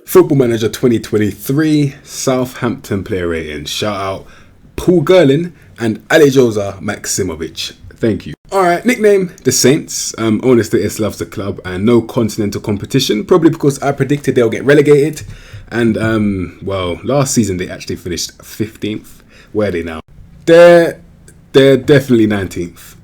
Football Manager 2023 Southampton player rating. Shout out Paul Gerlin and Aljoza Maximovic. Thank you. Alright, nickname the Saints. Owner status loves the club and no continental competition. Probably because I predicted they'll get relegated. And well, last season they actually finished 15th. Where are they now? They're definitely 19th.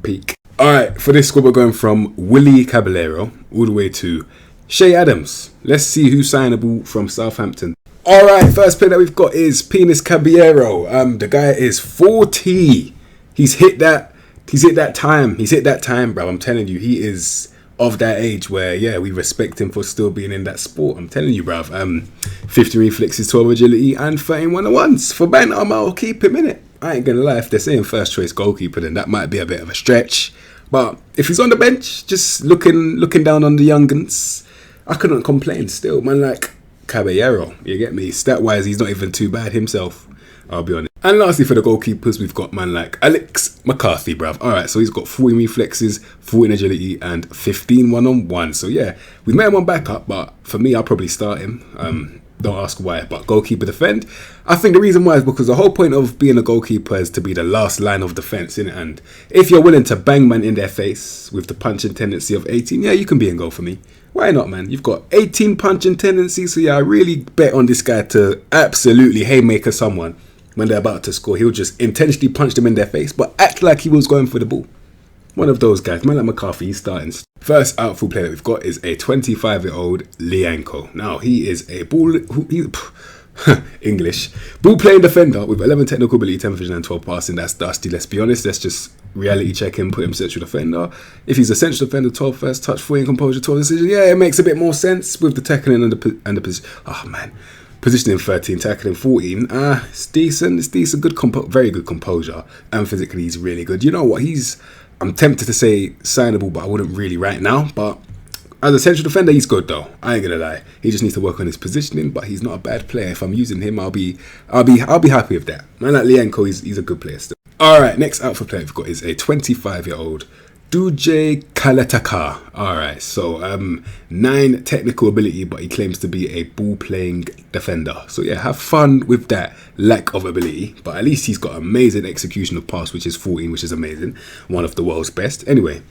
Peak. Alright, for this squad we're going from Willie Caballero all the way to Shay Adams. Let's see who's signable from Southampton. Alright, first player that we've got is Penis Caballero. The guy is 40. He's hit that time, bro. I'm telling you, he is of that age where, yeah, we respect him for still being in that sport. I'm telling you, bruv. 15 reflexes, 12 agility, and 13 1-on-1s. For Ben I'll keep him in it. I ain't gonna lie, if they're saying first choice goalkeeper, then that might be a bit of a stretch. But if he's on the bench, just looking down on the young'uns, I couldn't complain still. Man, like Caballero, you get me? Stat-wise, he's not even too bad himself, I'll be honest. And lastly, for the goalkeepers, we've got man like Alex McCarthy, bruv. Alright, so he's got 14 reflexes, 14 agility, and 15 1-on-1. So yeah, we made him on backup, but for me, I'll probably start him. Don't ask why, but goalkeeper defend. I think the reason why is because the whole point of being a goalkeeper is to be the last line of defence, innit? And if you're willing to bang man in their face with the punching tendency of 18, yeah, you can be in goal for me. Why not, man? You've got 18 punching tendencies, so yeah, I really bet on this guy to absolutely haymaker someone when they're about to score. He'll just intentionally punch them in their face, but act like he was going for the ball. One of those guys, man like McCarthy, he's starting. First outfield player that we've got is a 25-year-old Lianco. Now, he is a English ball-playing defender with 11 technical ability, 10 vision and 12 passing. That's dusty, let's be honest. Let's just reality check him, put him central defender. If he's a central defender, 12 first touch, 14 composure, 12 decision, yeah, it makes a bit more sense with the tackling and the position. Oh, man. Positioning 13, tackling 14. It's decent. It's decent. Very good composure. And physically, he's really good. You know what? I'm tempted to say signable, but I wouldn't really right now. But as a central defender, he's good though. I ain't gonna lie. He just needs to work on his positioning, but he's not a bad player. If I'm using him, I'll be happy with that. Man like Lianco, he's a good player still. All right, next outfield player we've got is a 25-year-old Duje Kalataka. Alright, so 9 technical ability, but he claims to be a ball-playing defender. So yeah, have fun with that lack of ability, but at least he's got amazing execution of pass, which is 14, which is amazing. One of the world's best. Anyway,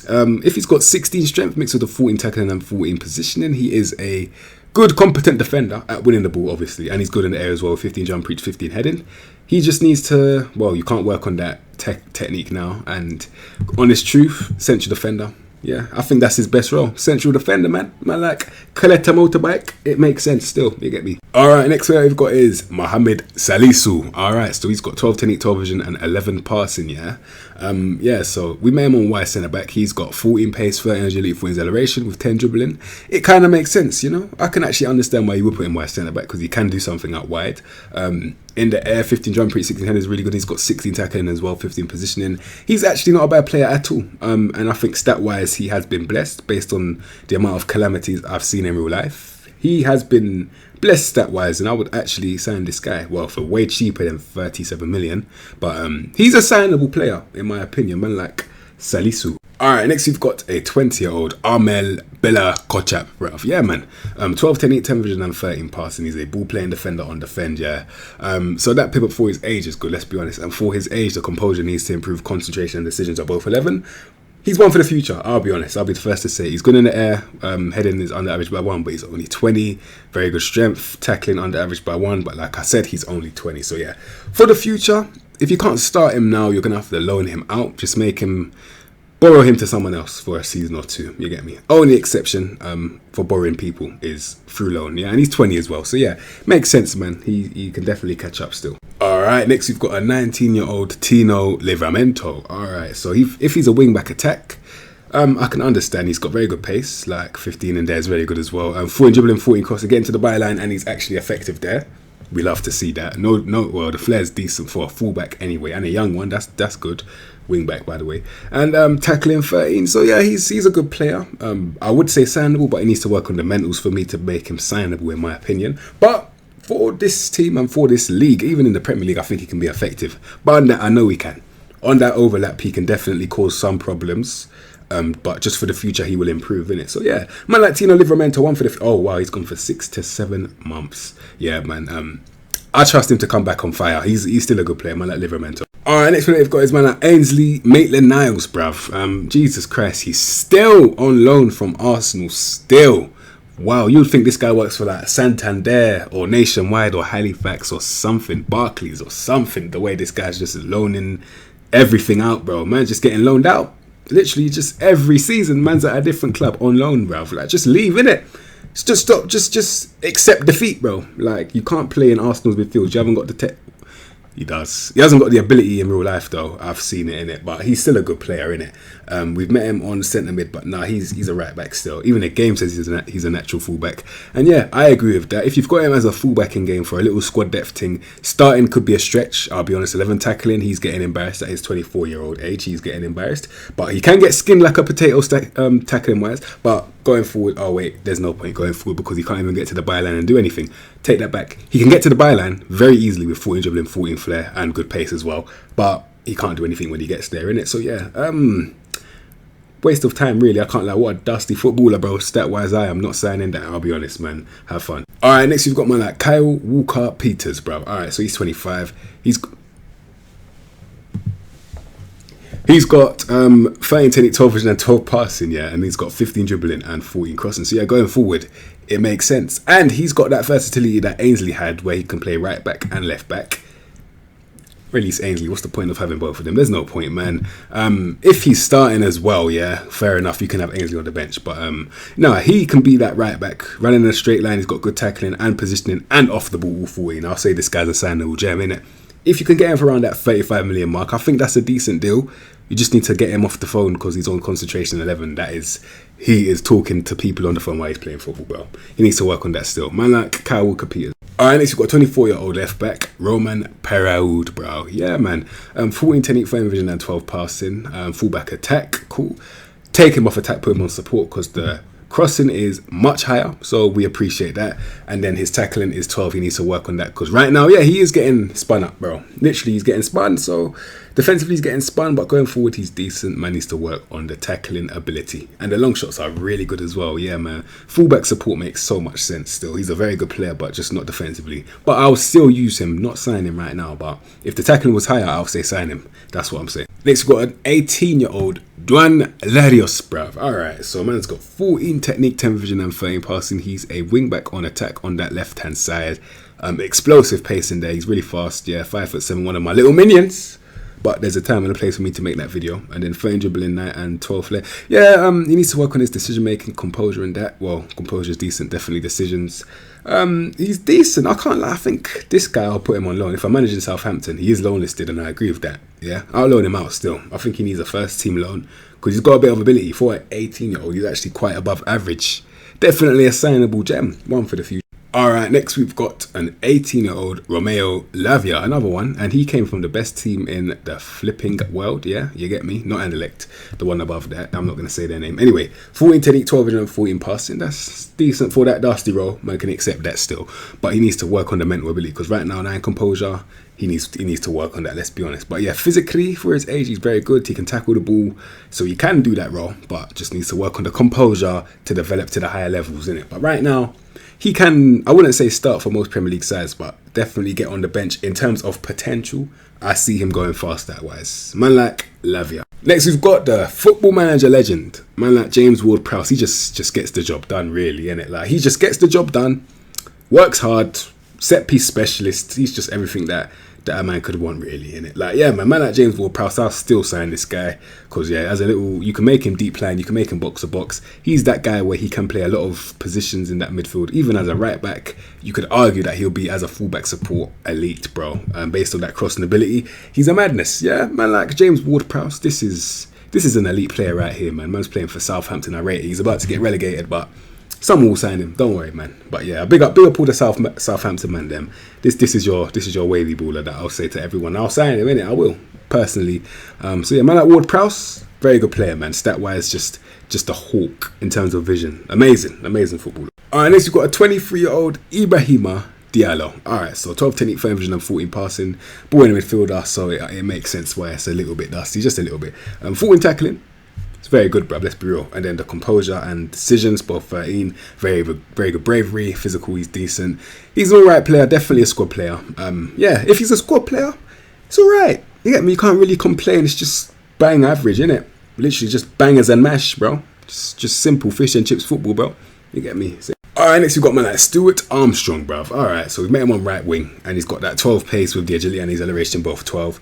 if he's got 16 strength mixed with the 14 tackling and 14 positioning, he is a good, competent defender at winning the ball, obviously, and he's good in the air as well, 15 jump reach, 15 heading. He just needs to, well, you can't work on that technique now, and honest truth, central defender. Yeah, I think that's his best role. Central defender, man. Man like Coletta motorbike. It makes sense still. You get me? Alright, next player we've got is Mohamed Salisu. Alright, so he's got 12 technique, 12 vision, and 11 passing, yeah? Yeah, so we made him on wide centre back. He's got 14 pace, 13 agility, 14 acceleration with 10 dribbling. It kind of makes sense, you know? I can actually understand why you would put him wide centre back because he can do something out wide. In the air, 15 jump reach, 16 head is really good. He's got 16 tackling as well, 15 positioning. He's actually not a bad player at all. And I think stat-wise, he has been blessed based on the amount of calamities I've seen in real life. He has been blessed stat-wise, and I would actually sign this guy, well, for way cheaper than 37 million. But he's a signable player, in my opinion, man like Salisu. Alright, next we've got a 20-year-old Armel Bella Kochap, bruv. Yeah, man. 12, 10, 8, 10 vision and 13 passing. He's a ball-playing defender on defend, yeah. So that pivot for his age is good, let's be honest. And for his age, the composure needs to improve. Concentration and decisions are both 11. He's one for the future, I'll be honest. I'll be the first to say. He's good in the air. Heading is under average by 1, but he's only 20. Very good strength. Tackling under average by 1, but like I said, he's only 20. So yeah, for the future, if you can't start him now, you're going to have to loan him out. Just borrow him to someone else for a season or 2, you get me? Only exception for borrowing people is through loan, yeah, and he's 20 as well, so yeah, makes sense, man. He can definitely catch up still. Alright, next we've got a 19-year-old Tino Livramento. Alright, so if he's a wing-back attack, I can understand. He's got very good pace, like 15 in there is very good as well. 14 dribbling, 14 cross, again to the byline, and he's actually effective there. We love to see that. Well, the flair's decent for a fullback anyway, and a young one, that's good. Wing back, by the way. And tackling 13. So yeah, he's a good player. I would say signable, but he needs to work on the mentals for me to make him signable, in my opinion. But for this team and for this league, even in the Premier League, I think he can be effective. But that I know he can. on that overlap, he can definitely cause some problems. But just for the future, he will improve in it. So yeah, man, like Tino Livramento, one for the. Oh wow, he's gone for 6 to 7 months. Yeah, man. I trust him to come back on fire. He's still a good player, man. Like Livramento. All right, next one they've got is man like Ainsley Maitland-Niles, bruv. Jesus Christ, he's still on loan from Arsenal. Still. Wow, you'd think this guy works for like Santander or Nationwide or Halifax or something, Barclays or something. The way this guy's just loaning everything out, bro. Man, just getting loaned out. Literally just every season, man's at a different club on loan, bro. Like, just leave, innit? Just stop. Just accept defeat, bro. Like, you can't play in Arsenal's midfield. You haven't got the tech. He does. He hasn't got the ability in real life, though. I've seen it in it, but he's still a good player in it. We've met him on centre mid, but nah, he's a right back still. Even the game says he's a natural fullback. And yeah, I agree with that. If you've got him as a fullback in game for a little squad depth thing, starting could be a stretch. I'll be honest. 11 tackling, he's getting embarrassed at his 24-year-old age. He's getting embarrassed, but he can get skinned like a potato tackling wise. But going forward, oh wait, there's no point going forward because he can't even get to the byline and do anything. Take that back. He can get to the byline very easily with 14 dribbling, 14 flair, and good pace as well. But he can't do anything when he gets there, innit? So yeah, waste of time really. I can't lie. What a dusty footballer, bro. Stat wise, I am not signing that. I'll be honest, man. Have fun. All right, next we've got man like Kyle Walker-Peters, bro. All right, so he's 25. He's got 13 technique, 12 vision and 12 passing, yeah, and he's got 15 dribbling and 14 crossing. So yeah, going forward, it makes sense. And he's got that versatility that Ainsley had where he can play right back and left back. Release Ainsley, what's the point of having both of them? There's no point, man. If he's starting as well, yeah, fair enough, you can have Ainsley on the bench. But no, he can be that right back, running in a straight line. He's got good tackling and positioning and off the ball 14. I'll say this guy's a signable gem, innit? If you can get him for around that 35 million mark, I think that's a decent deal. You just need to get him off the phone because he's on concentration 11. He is talking to people on the phone while he's playing football, bro. He needs to work on that still. Man like Kyle Walker-Peters. Alright, next we've got 24-year-old left back, Roman Perraud, bro. Yeah, man. 14 technique, 5 vision and 12 passing. Fullback attack, cool. Take him off attack, put him on support because the crossing is much higher, so we appreciate that. And then his tackling is 12. He needs to work on that because right now, yeah, he is getting spun up, bro. Literally, he's getting spun. So defensively, he's getting spun, but going forward, he's decent. Man needs to work on the tackling ability. And the long shots are really good as well. Yeah, man. Fullback support makes so much sense still. He's a very good player, but just not defensively. But I'll still use him, not sign him right now. But if the tackling was higher, I'll say sign him. That's what I'm saying. Next, we've got an 18-year-old Duan Larios, bruv. Alright, so man's got 14 technique, 10 vision and 13 passing. He's a wing-back on attack on that left-hand side. Explosive pace in there. He's really fast. Yeah, 5'7", one of my little minions. But there's a time and a place for me to make that video. And then 13 dribbling and 12 flair. Yeah, he needs to work on his decision-making, composure and that. Well, composure is decent, definitely decisions. He's decent. I can't lie. I think this guy, I'll put him on loan. If I'm managing Southampton, he is loan listed and I agree with that. Yeah, I'll loan him out still. I think he needs a first team loan because he's got a bit of ability. For an 18-year-old, he's actually quite above average. Definitely a signable gem. One for the future. Alright, next we've got an 18-year-old Romeo Lavia, another one, and he came from the best team in the flipping world, yeah, you get me, not Anderlecht, the one above that, I'm not going to say their name. Anyway, 14 technique, 12 vision and 14 passing, that's decent for that dusty role, man can accept that still, but he needs to work on the mental ability, because right now, 9 composure, he needs to work on that, let's be honest. But yeah, physically, for his age, he's very good, he can tackle the ball, so he can do that role, but just needs to work on the composure to develop to the higher levels, innit? But right now, he can, I wouldn't say start for most Premier League sides, but definitely get on the bench. In terms of potential, I see him going fast that wise. Man like Lavia. Next, we've got the Football Manager legend. Man like James Ward-Prowse. He just gets the job done, really, innit? Like, he just gets the job done, works hard, set piece specialist. He's just everything that a man could want, really, innit? Like, yeah, man like James Ward-Prowse, I'll still sign this guy because, yeah, as a little, you can make him deep line, you can make him box to box. He's that guy where he can play a lot of positions in that midfield. Even as a right back, you could argue that he'll be as a fullback support elite, bro. Based on that crossing ability, he's a madness. Yeah, man like James Ward-Prowse, this is an elite player right here, man. Man's playing for Southampton. I rate it. He's about to get relegated, but someone will sign him. Don't worry, man. But yeah, big up all the Southampton man. Them. This is your wavy baller that I'll say to everyone. I'll sign him, innit? I will personally. So yeah, man like Ward-Prowse, very good player, man. Stat wise, just a hawk in terms of vision. Amazing footballer. Alright, next we've got a 23-year-old Ibrahima Diallo. Alright, so 12 technique, 13 vision and 14 passing. Ball in the midfielder, so it makes sense why it's a little bit dusty, just a little bit. 14 tackling. It's very good, bruv, let's be real. And then the composure and decisions, both 13. Very good bravery. Physical, he's decent. He's an alright player, definitely a squad player. Yeah, if he's a squad player, it's alright. You get me? You can't really complain. It's just bang average, innit? Literally just bangers and mash, bro. Just simple fish and chips football, bro. You get me? Alright, next we've got man like Stuart Armstrong, bruv. Alright, so we've met him on right wing, and he's got that 12 pace with the agility and his acceleration, both 12.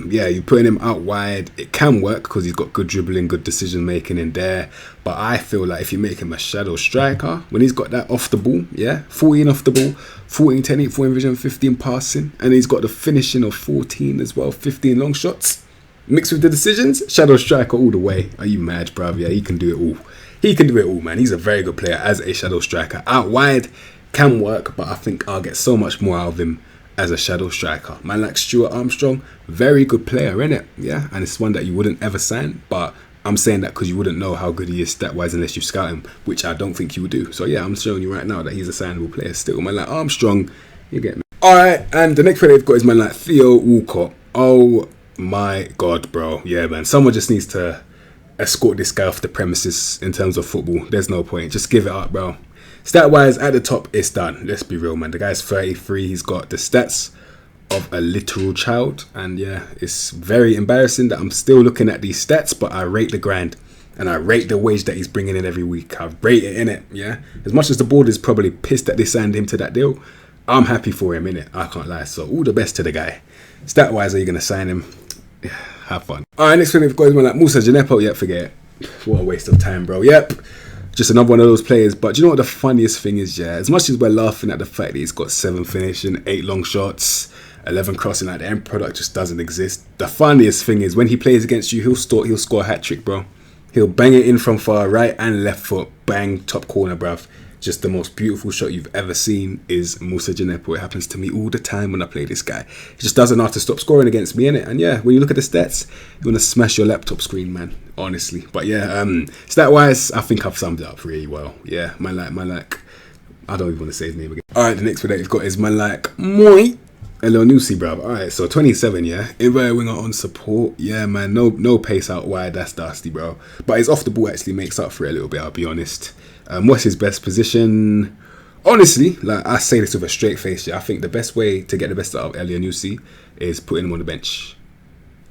Yeah, you're putting him out wide. It can work because he's got good dribbling, good decision making in there. But I feel like if you make him a shadow striker, when he's got that off the ball, yeah, 14 off the ball, 14 technique, 14 vision, 15 passing, and he's got the finishing of 14 as well, 15 long shots, mixed with the decisions, shadow striker all the way. Are you mad, bruv? Yeah, he can do it all. He can do it all, man. He's a very good player as a shadow striker. Out wide can work, but I think I'll get so much more out of him as a shadow striker. Man like Stuart Armstrong, very good player, innit? Yeah, and it's one that you wouldn't ever sign, but I'm saying that because you wouldn't know how good he is stat-wise unless you scout him, which I don't think you would do. So yeah, I'm showing you right now that he's a signable player still. Man like Armstrong, you get me. Alright, and the next player they've got is man like Theo Walcott. Oh my God, bro. Yeah, man. Someone just needs to escort this guy off the premises in terms of football. There's no point. Just give it up, bro. Stat-wise, at the top, it's done. Let's be real, man. The guy's 33. He's got the stats of a literal child. And yeah, it's very embarrassing that I'm still looking at these stats, but I rate the grind. And I rate the wage that he's bringing in every week. I rate it, innit? Yeah? As much as the board is probably pissed that they signed him to that deal, I'm happy for him, innit? I can't lie. So all the best to the guy. Stat-wise, are you going to sign him? Have fun. Alright, next one we've got is one like Moussa Djenepo. Yep, forget it. What a waste of time, bro. Yep. Just another one of those players. But do you know what the funniest thing is, yeah? As much as we're laughing at the fact that he's got 7 finishing, 8 long shots, 11 crossing, like the end product just doesn't exist. The funniest thing is when he plays against you, he'll score a hat-trick, bro. He'll bang it in from far right and left foot. Bang, top corner, bruv. Just the most beautiful shot you've ever seen is Moussa Djenepo. It happens to me all the time when I play this guy. He just doesn't know how to stop scoring against me, innit? And yeah, when you look at the stats, you want to smash your laptop screen, man. Honestly. But yeah, stat-wise, I think I've summed it up really well. Yeah, man like, I don't even want to say his name again. Alright, the next one that you've got is man like Moi Elyounoussi, bruv. Alright, so 27, yeah. Inverted winger on support. Yeah, man, no pace out wide. That's dusty, bro. But his off the ball actually makes up for it a little bit, I'll be honest. What's his best position? Honestly, like I say this with a straight face, yeah, I think the best way to get the best out of Elyounoussi is putting him on the bench.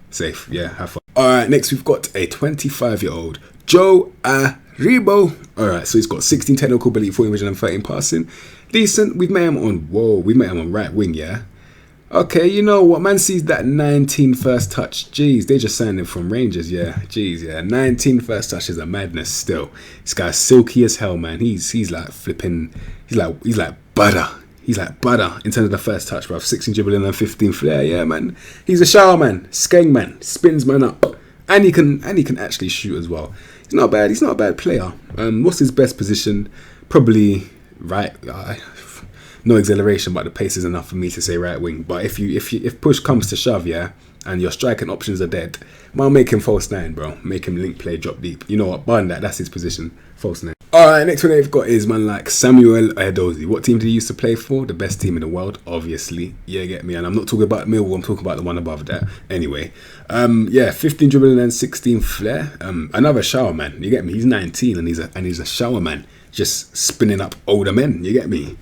Safe, yeah, have fun. Alright, next we've got a 25-year-old Joe Aribo. Alright, so he's got 16 technical ability, 14 vision and 13 passing. Decent. We've met him on right wing, yeah. Okay, you know what, man sees that 19 first touch. Jeez, they just signed him from Rangers, yeah. Jeez, yeah. 19 first touch is a madness still. This guy's silky as hell, man. He's like flipping, he's like butter. He's like butter in terms of the first touch, bro. 16 dribbling and 15 flair, yeah, man. He's a shower man, skeng man, spins man up. And he can actually shoot as well. He's not bad, he's not a bad player. What's his best position? Probably right. No acceleration, but the pace is enough for me to say right wing. But if push comes to shove, yeah, and your striking options are dead, I'll make him false 9, bro. Make him link play, drop deep. You know what? Burn that. That's his position. False 9. Alright, next one they've got is man like Samuel Edozie. What team did he used to play for? The best team in the world, obviously. Yeah, get me. And I'm not talking about Millwall. I'm talking about the one above that. Anyway, yeah, 15 dribbling and 16 flair. Another shower man. You get me? He's 19 and he's a shower man, just spinning up older men. You get me?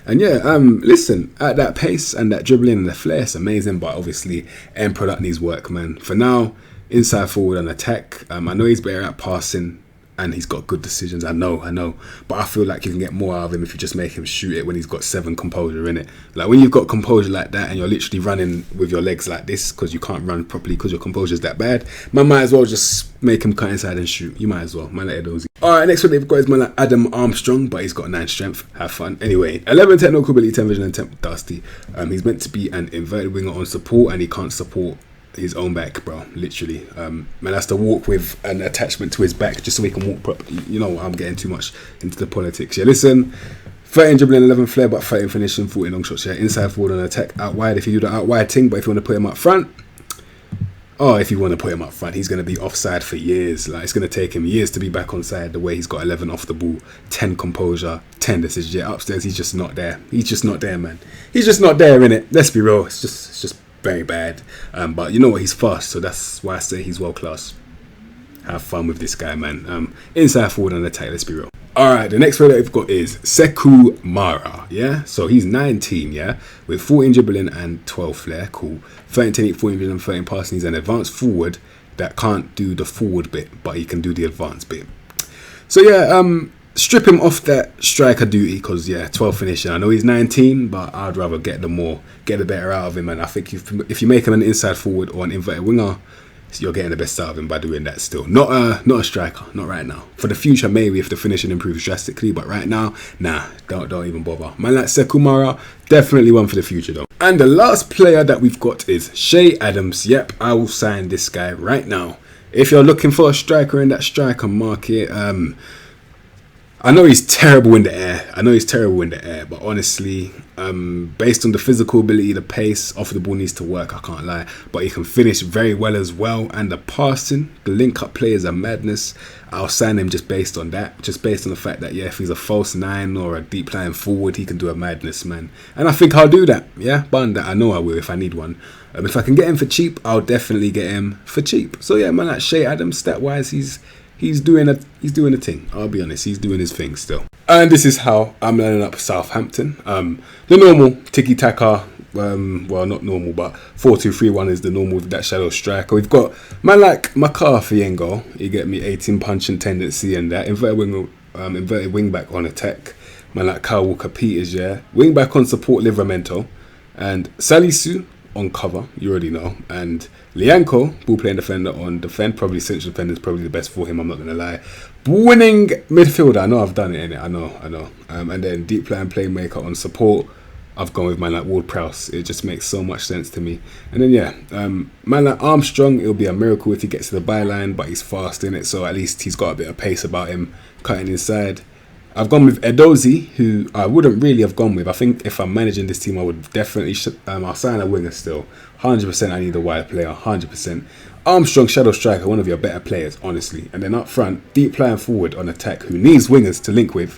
And yeah, listen, at that pace and that dribbling and the flair, it's amazing, but obviously end product needs work, man. For now, inside forward and attack, I know he's better at passing and he's got good decisions. I know, but I feel like you can get more out of him if you just make him shoot it when he's got 7 composure in it. Like when you've got composure like that and you're literally running with your legs like this because you can't run properly because your composure is that bad, man might as well just make him cut inside and shoot. You might as well. Man like Edozie. Alright, next one they've got is man like Adam Armstrong, but he's got 9 strength. Have fun. Anyway, 11 technical ability, 10 vision and 10 dusty. He's meant to be an inverted winger on support and he can't support his own back, bro. Literally. Man has to walk with an attachment to his back just so he can walk properly. You know what, I'm getting too much into the politics. Yeah, listen. 13 dribbling, 11 flair, but 13 finishing, 14 long shots. Yeah, inside forward and attack out wide if you do the out wide thing, but if you want to put him up front, oh, if you want to put him up front, he's going to be offside for years. Like, it's going to take him years to be back on side. The way he's got 11 off the ball, 10 composure, 10 decisions. Yeah, upstairs, he's just not there. He's just not there, man. He's just not there, innit? Let's be real. It's just very bad. But you know what? He's fast, so that's why I say he's world class. Have fun with this guy, man. Inside, forward, and attack. Let's be real. All right, the next player that we've got is Sekou Mara. Yeah, so he's 19. Yeah, with 14 dribbling and 12 flair. Cool. 13 technique, 14 dribbling, 13 passing. He's an advanced forward that can't do the forward bit, but he can do the advanced bit. So yeah, strip him off that striker duty because 12 finishing. I know he's 19, but I'd rather get the better out of him. And I think if you make him an inside forward or an inverted winger, you're getting the best out of him by doing that still. Not a striker, not right now. For the future, maybe if the finishing improves drastically, but right now, nah, don't even bother. Man like Sekou Mara, definitely one for the future though. And the last player that we've got is Che Adams. Yep, I will sign this guy right now. If you're looking for a striker in that striker market, I know he's terrible in the air. But honestly, based on the physical ability, the pace, off the ball needs to work, I can't lie. But he can finish very well as well. And the passing, the link-up play is a madness. I'll sign him just based on that. Just based on the fact that, if he's a false nine or a deep lying forward, he can do a madness, man. And I think I'll do that, Bun that. I know I will if I need one. If I can get him for cheap, I'll definitely get him for cheap. So yeah, man, like Che Adams, stat-wise, He's doing a thing. I'll be honest, he's doing his thing still. And this is how I'm lining up Southampton. The normal tiki taka. Well, not normal, but 4-2-3-1 is the normal with that shadow striker. We've got man like McCarthy in goal. You get me, 18 punching tendency and that inverted wing back on attack. Man like Kyle Walker-Peters, wing back on support Livramento, and Salisu on cover, you already know, and Lianco, ball playing defender on defend, probably central defender is probably the best for him, I'm not going to lie. Winning midfielder, I know I've done it, innit? I know. And then deep playing playmaker on support, I've gone with man like Ward-Prowse. It just makes so much sense to me. And then man like Armstrong, it'll be a miracle if he gets to the byline, but he's fast in it, so at least he's got a bit of pace about him, cutting inside. I've gone with Edozie, who I wouldn't really have gone with. I think if I'm managing this team, I would definitely I'll sign a winger still. 100% I need a wide player, 100%. Armstrong, shadow striker, one of your better players, honestly. And then up front, deep playing forward on attack, who needs wingers to link with,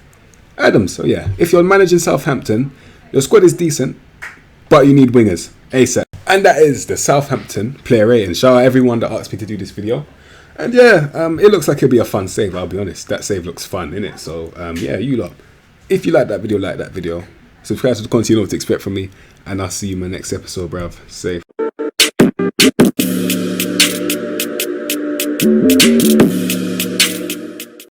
Adams. So yeah, if you're managing Southampton, your squad is decent, but you need wingers, ASAP. And that is the Southampton player rating. Shout out everyone that asked me to do this video. And it looks like it'll be a fun save, I'll be honest. That save looks fun, innit? So, you lot, if you like that video, subscribe to the content you know what to expect from me, and I'll see you in my next episode, bruv. Safe.